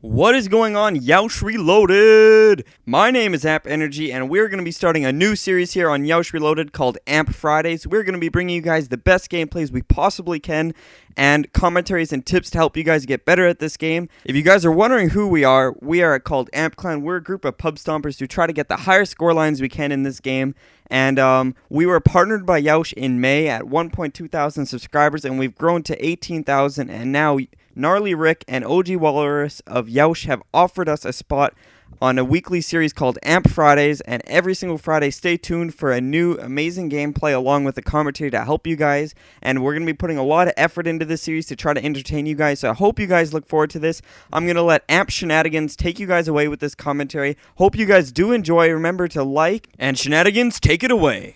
What is going on, Yeousch Reloaded? My name is Amp Energy, and we're going to be starting a new series here on Yeousch Reloaded called Amp Fridays. We're going to be bringing you guys the best gameplays we possibly can, and commentaries and tips to help you guys get better at this game. If you guys are wondering who we are called Amp Clan. We're a group of pub stompers who try to get the highest score lines we can in this game. And we were partnered by Yeousch in May at 1.2 thousand subscribers, and we've grown to 18,000, and now Gnarly Rick and OG Walrus of Yeousch have offered us a spot on a weekly series called Amp Fridays, and every single Friday stay tuned for a new amazing gameplay along with a commentary to help you guys. And we're going to be putting a lot of effort into this series to try to entertain you guys, so I hope you guys look forward to this. I'm going to let Amp Shenanigans take you guys away with this commentary. Hope you guys do enjoy. Remember to like, and Shenanigans, take it away.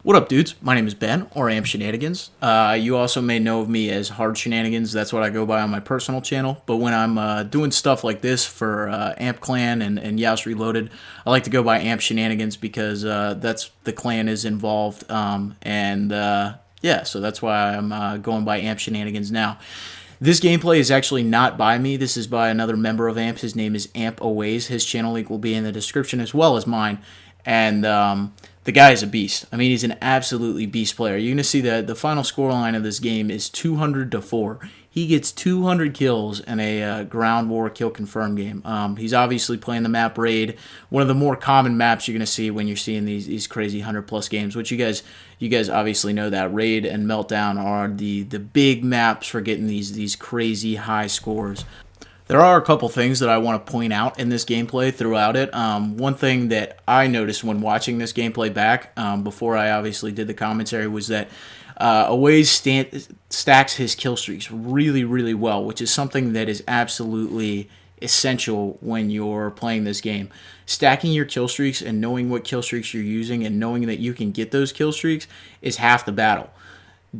What up, dudes? My name is Ben, or Amp Shenanigans. You also may know of me as Hard Shenanigans. That's what I go by on my personal channel. But when I'm doing stuff like this for Amp Clan and Yeousch Reloaded, I like to go by Amp Shenanigans because that's the clan is involved. Yeah, so that's why I'm going by Amp Shenanigans now. This gameplay is actually not by me. This is by another member of Amp. His name is Amp Always. His channel link will be in the description as well as mine. And the guy is a beast. I mean, he's an absolutely beast player. You're going to see that the final scoreline of this game is 200-4. He gets 200 kills in a ground war kill confirm game. He's obviously playing the map Raid, one of the more common maps you're going to see when you're seeing these crazy 100+ games, which you guys obviously know that Raid and Meltdown are the big maps for getting these crazy high scores. There are a couple things that I want to point out in this gameplay throughout it. One thing that I noticed when watching this gameplay back, before I obviously did the commentary, was that Always stacks his kill streaks really, really well, which is something that is absolutely essential when you're playing this game. Stacking your kill streaks and knowing what kill streaks you're using and knowing that you can get those kill streaks is half the battle.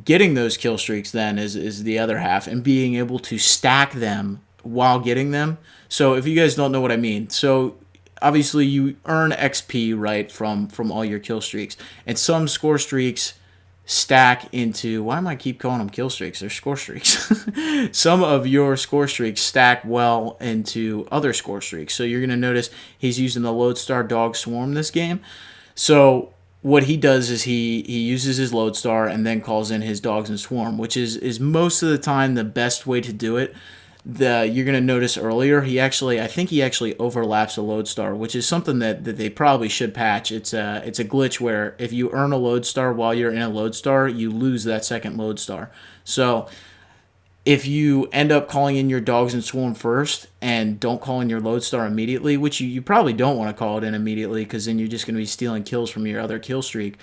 Getting those kill streaks then is the other half, and being able to stack them while getting them. So if you guys don't know what I mean, so obviously you earn XP, right, from all your kill streaks, and some score streaks stack into, why am I keep calling them kill streaks? They're score streaks. Some of your score streaks stack well into other score streaks. So you're going to notice he's using the Lodestar Dog Swarm this game. So what he does is he uses his Lodestar and then calls in his Dogs and Swarm, which is most of the time the best way to do it. You're going to notice earlier, I think he actually overlaps a Lodestar, which is something that they probably should patch. It's a glitch where if you earn a Lodestar while you're in a Lodestar, you lose that second Lodestar. So if you end up calling in your Dogs and Swarm first and don't call in your Lodestar immediately, which you probably don't want to call it in immediately because then you're just going to be stealing kills from your other kill streak.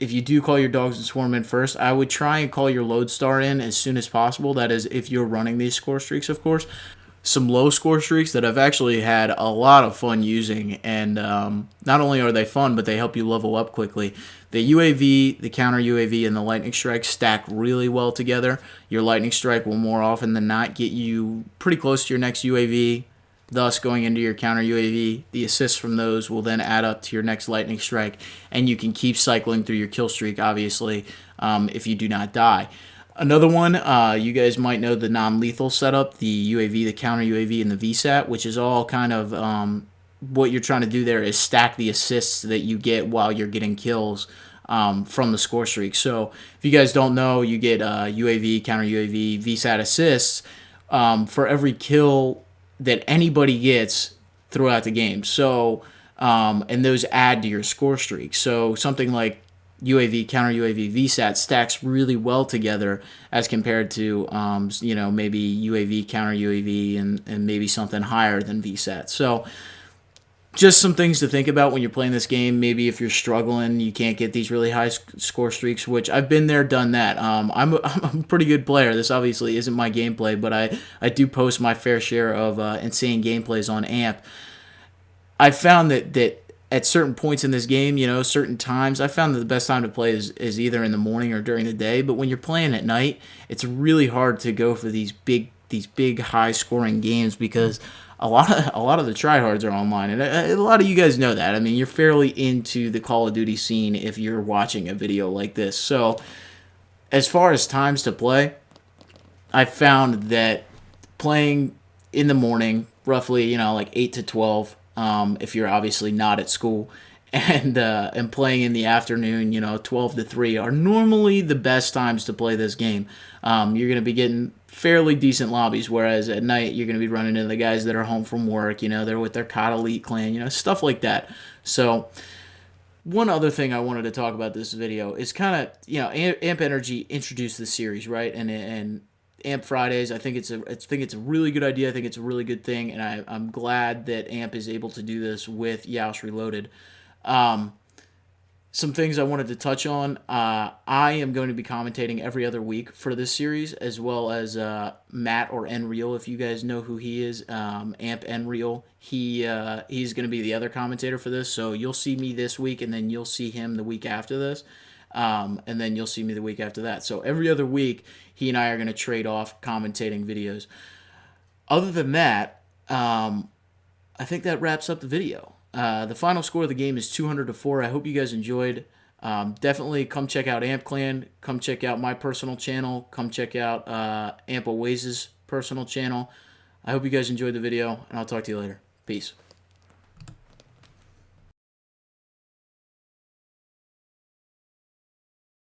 If you do call your Dogs and Swarm in first, I would try and call your Lodestar in as soon as possible. That is, if you're running these score streaks, of course. Some low score streaks that I've actually had a lot of fun using, and not only are they fun, but they help you level up quickly. The UAV, the counter UAV, and the Lightning Strike stack really well together. Your Lightning Strike will more often than not get you pretty close to your next UAV, thus going into your counter UAV. The assists from those will then add up to your next Lightning Strike, and you can keep cycling through your kill streak, obviously, if you do not die. Another one, you guys might know the non-lethal setup, the UAV, the counter UAV, and the VSAT, which is all kind of what you're trying to do there is stack the assists that you get while you're getting kills from the score streak. So if you guys don't know, you get UAV, counter UAV, VSAT assists for every kill that anybody gets throughout the game. So, and those add to your score streak. So something like UAV, counter UAV, VSAT stacks really well together as compared to, maybe UAV, counter UAV, and maybe something higher than VSAT. So just some things to think about when you're playing this game. Maybe if you're struggling, you can't get these really high score streaks, which I've been there, done that. I'm a pretty good player. This obviously isn't my gameplay, but I do post my fair share of insane gameplays on Amp. I found that at certain points in this game, certain times, I found that the best time to play is either in the morning or during the day. But when you're playing at night, it's really hard to go for these big high scoring games because a lot of the tryhards are online, and a lot of you guys know that. I mean, you're fairly into the Call of Duty scene if you're watching a video like this. So as far as times to play, I found that playing in the morning, roughly, like 8 to 12, if you're obviously not at school. And playing in the afternoon, 12 to 3 are normally the best times to play this game. You're going to be getting fairly decent lobbies, whereas at night you're going to be running into the guys that are home from work, they're with their COD Elite clan, stuff like that. So one other thing I wanted to talk about this video is kind of, Amp Energy introduced this series, right? And Amp Fridays, I think it's a really good idea. I think it's a really good thing, and I'm glad that Amp is able to do this with Yeousch Reloaded. Some things I wanted to touch on. I am going to be commentating every other week for this series, as well as Matt or Nreal, if you guys know who he is. Amp Nreal. He's going to be the other commentator for this, so you'll see me this week, and then you'll see him the week after this, and then you'll see me the week after that. So every other week, he and I are going to trade off commentating videos. Other than that, I think that wraps up the video. The final score of the game is 200-4. I hope you guys enjoyed. Definitely come check out Amp Clan. Come check out my personal channel. Come check out Amp Away's personal channel. I hope you guys enjoyed the video, and I'll talk to you later. Peace.